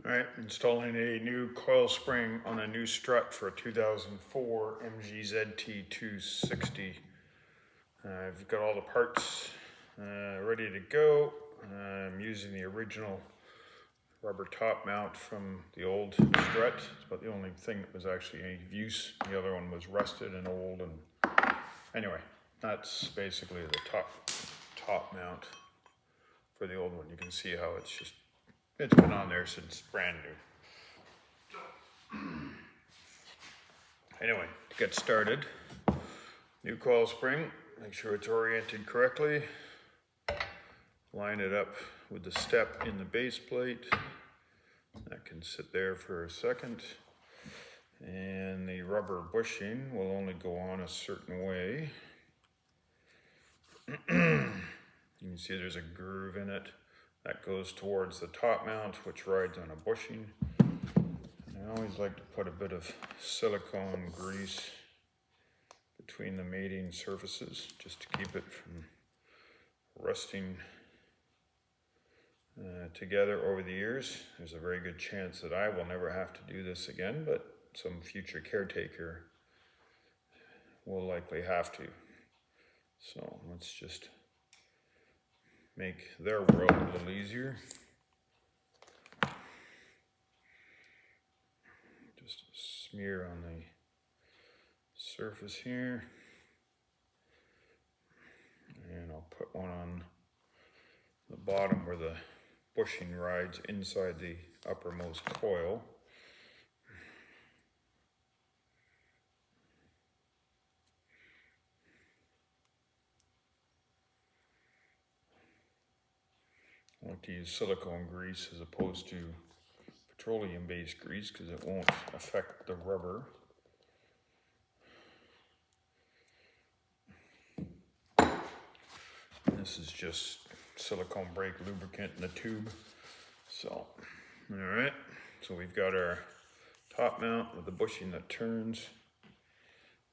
Alright, installing a new coil spring on a new strut for a 2004 MG ZT260. I've got all the parts ready to go. I'm using the original rubber top mount from the old strut. It's about the only thing that was actually any use. The other one was rusted and old. And anyway, that's basically the top mount for the old one. You can see how it's been on there since brand new. Anyway, to get started, new coil spring, make sure it's oriented correctly. Line it up with the step in the base plate. That can sit there for a second. And the rubber bushing will only go on a certain way. You can see there's a groove in it. That goes towards the top mount, which rides on a bushing. And I always like to put a bit of silicone grease between the mating surfaces, just to keep it from rusting together over the years. There's a very good chance that I will never have to do this again, but some future caretaker will likely have to. So let's just make their world a little easier. Just a smear on the surface here. And I'll put one on the bottom where the bushing rides inside the uppermost coil. I like to use silicone grease as opposed to petroleum-based grease because it won't affect the rubber. This is just silicone brake lubricant in the tube. So, alright, so we've got our top mount with the bushing that turns.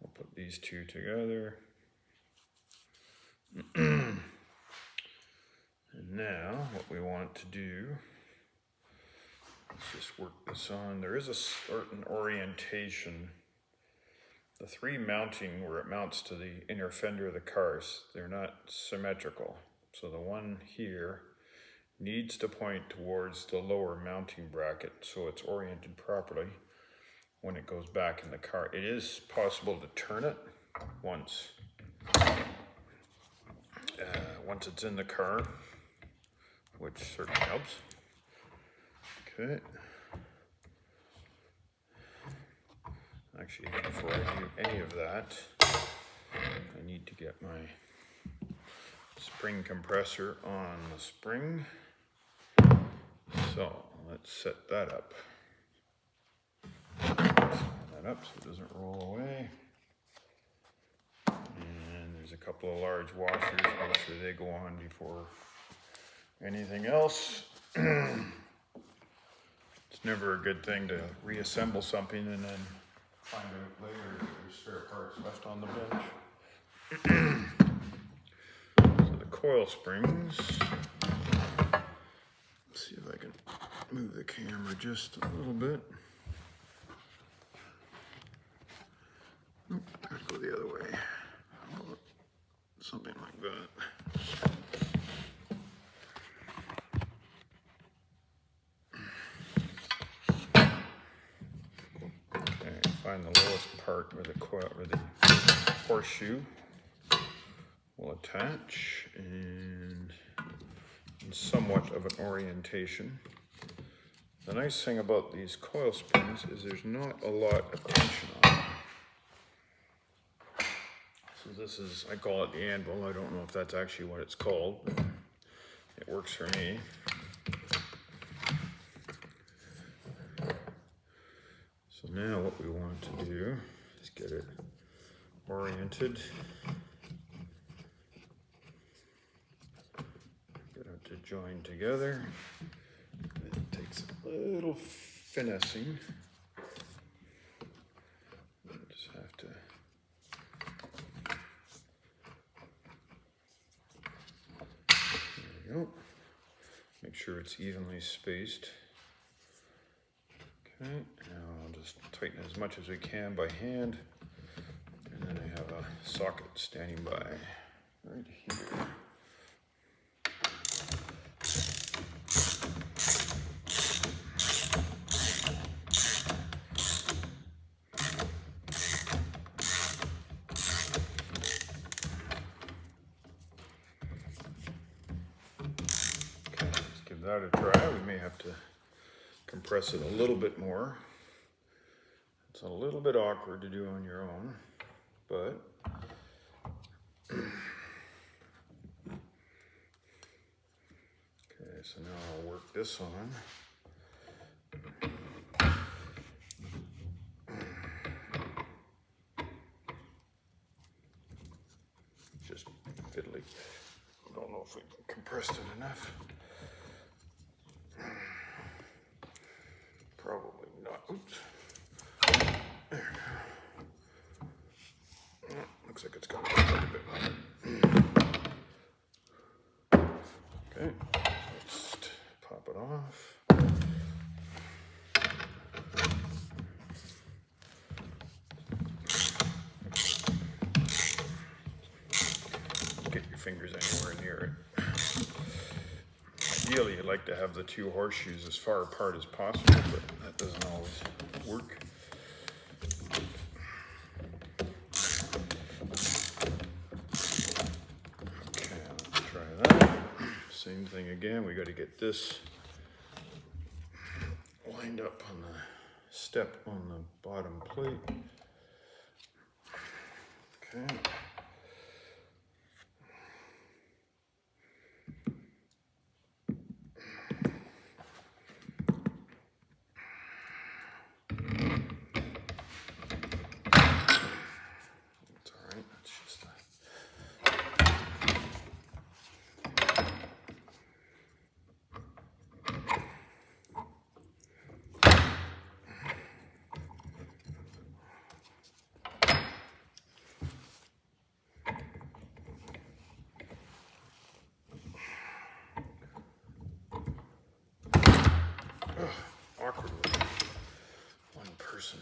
We'll put these two together. And now what we want to do is just work this on. There is a certain orientation. The three mounting where it mounts to the inner fender of the cars, they're not symmetrical. So the one here needs to point towards the lower mounting bracket so it's oriented properly when it goes back in the car. It is possible to turn it once it's in the car, which certainly helps. Okay. Actually, before I do any of that, I need to get my spring compressor on the spring. So let's set that up. Set that up so it doesn't roll away. And there's a couple of large washers, make sure they go on before anything else. It's never a good thing to reassemble something and then find out later that there's spare parts left on the bench. So the coil springs. Let's see if I can move the camera just a little bit. Nope, gotta go the other way. How about something like that? Find the lowest part where the coil, where the horseshoe will attach, and in somewhat of an orientation. The nice thing about these coil springs is there's not a lot of tension on them. So this is, I call it the anvil. I don't know if that's actually what it's called, but it works for me. So now what we want to do is get it oriented. Get it to join together. It takes a little finessing. You just have to there we go. Make sure it's evenly spaced. Okay, now I'll just tighten as much as we can by hand. And then I have a socket standing by right here. That a try. We may have to compress it a little bit more. It's a little bit awkward to do on your own, but okay, so now I'll work this on. Just fiddly. I don't know if we compressed it enough. Probably not. Oops. There we go. Oh, looks like it's got quite a bit on it. Okay, so let's pop it off. Get your fingers anywhere near it. Ideally, you'd like to have the two horseshoes as far apart as possible, but that doesn't always work. Okay, let's try that. Same thing again, we got to get this lined up on the step on the bottom plate. Okay. Awkward with one person.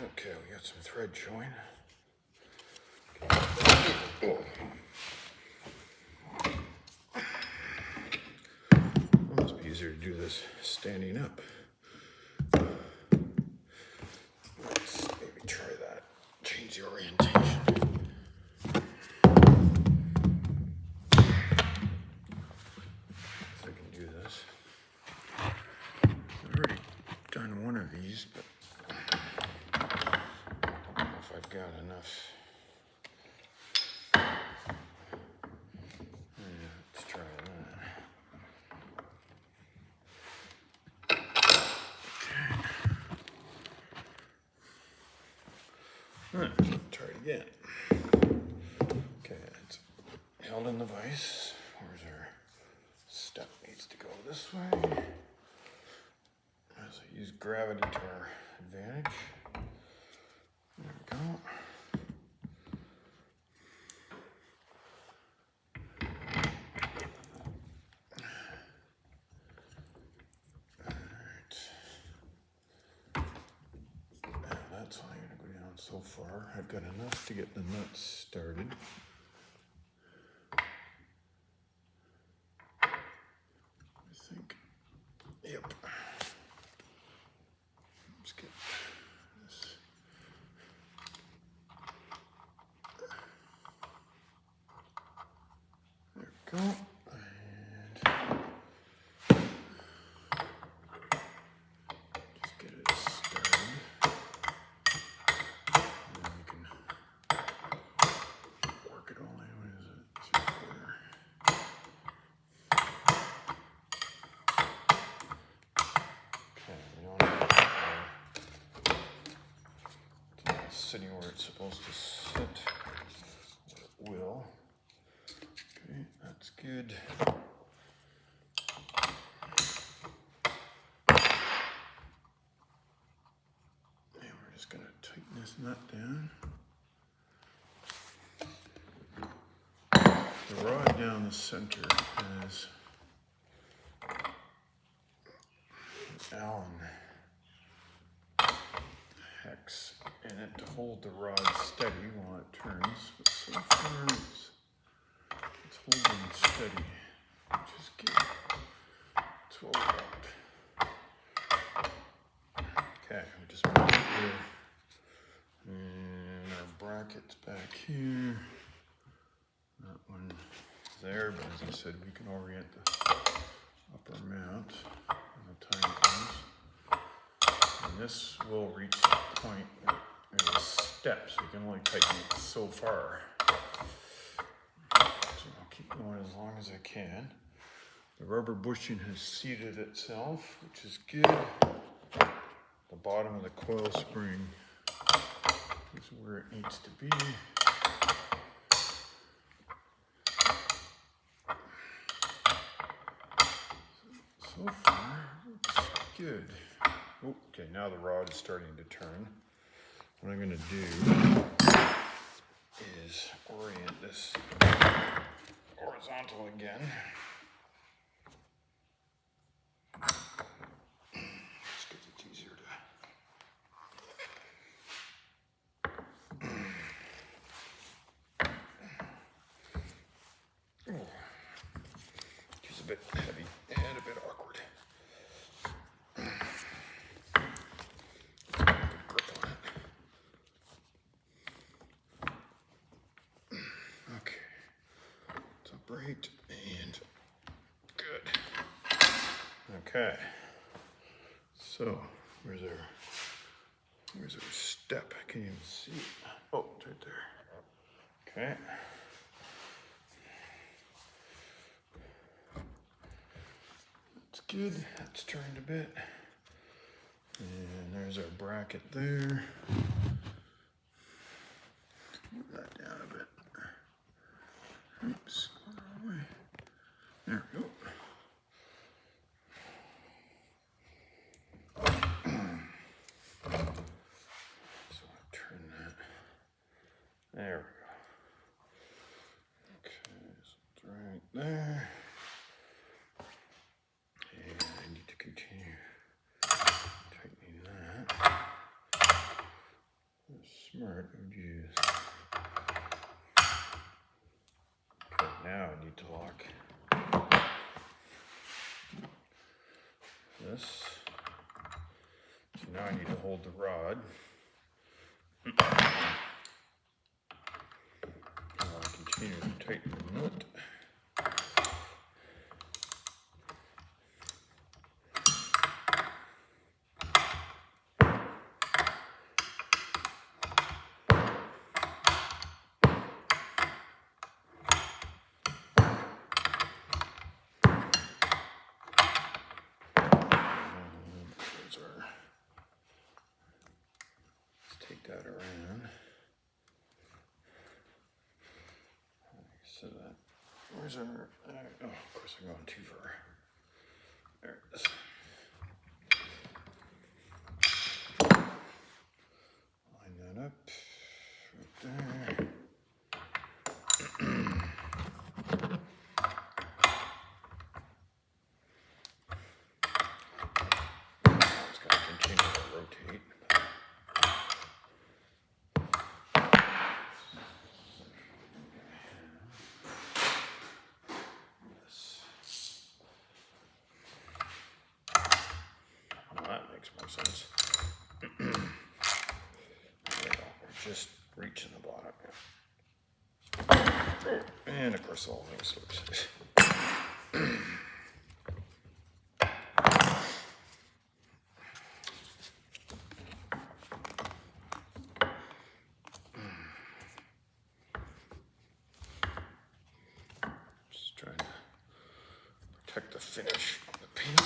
Okay, we got some thread showing. It must be easier to do this standing up. Let's maybe try that. Change the orientation. If I can do this. I've already done one of these, but I don't know if I've got enough. Yeah, let's try that. Try it again. Okay, it's held in the vise. Where's our step? Needs to go this way. So use gravity to our advantage. There we go. Alright. Now that's only going to go down so far. I've got enough to get the nuts started. I think. Yep. Let's get this. There we go. And just get it started. And then we can work it all in. What is it? 3/4. Okay, we don't have it's sitting where it's supposed to sit. It will. Okay, that's good. And we're just going to tighten this nut down. The rod down the center has an Allen hex in it to hold the rod steady while it turns, but so far it's holding steady, which is good. That's what we want. Okay, we just put it here, and our bracket's back here. That one is there, but as I said, we can orient the upper mount when the time comes. And this will reach that point where there's a step, so you can only tighten it so far. So I'll keep going as long as I can. The rubber bushing has seated itself, which is good. The bottom of the coil spring is where it needs to be. So far, looks good. Oh, okay, now the rod is starting to turn. What I'm going to do is orient this horizontal again. Just because it's easier to... It's a bit heavy and a bit awkward. Good grip on it. Okay, it's upright and good. Okay, so where's our step? I can't even see it. Oh, it's right there. Okay. That's good. That's turned a bit. And there's our bracket there. Move that down a bit. Oops, going the wrong way. There we go. So I'll turn that. There we go. Okay, so it's right there. And I need to continue tightening that. Smart would use. Okay, now I need to lock this. So now I need to hold the rod. I'll continue to tighten the nut. Take that around. So that, where's our, oh, of course I'm going too far. There it is. Line that up, right there. It's going to continue to rotate. That makes more sense. We're just reaching the bottom. And of course, all things slips. Just trying to protect the finish of the paint.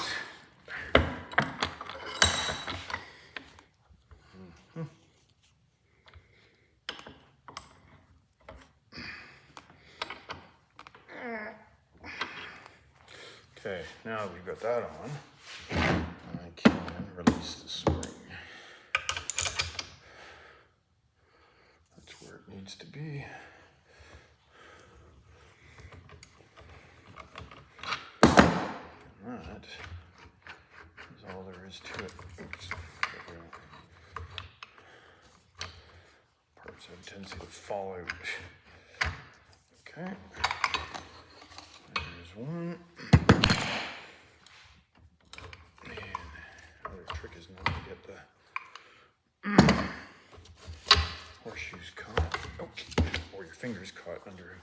Okay, now that we've got that on, I can release the spring. needs to be. And that is all there is to it. Oops. Parts have a tendency to fall out. Okay. There's one. And the trick is not to get the horseshoes caught. Okay. Or your fingers caught under.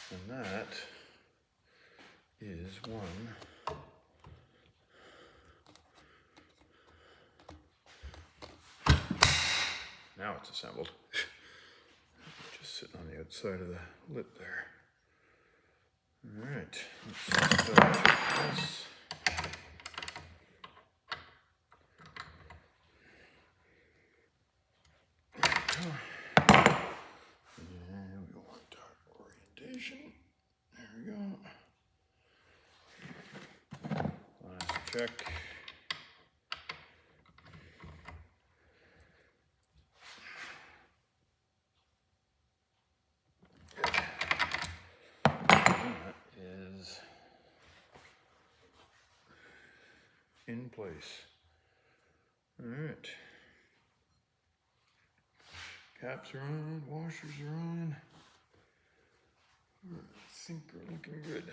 And that is one. Now it's assembled. Just sitting on the outside of the lip there. All right, let's check this. And we want our orientation. There we go. Last check. That is in place. All right. Caps are on, washers are on. I think we're looking good.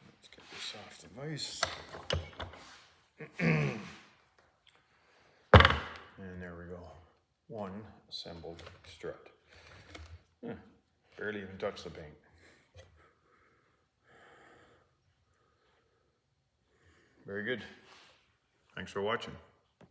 Let's get this off the vise. And there we go. One assembled strut. Barely even touched the paint. Very good. Thanks for watching.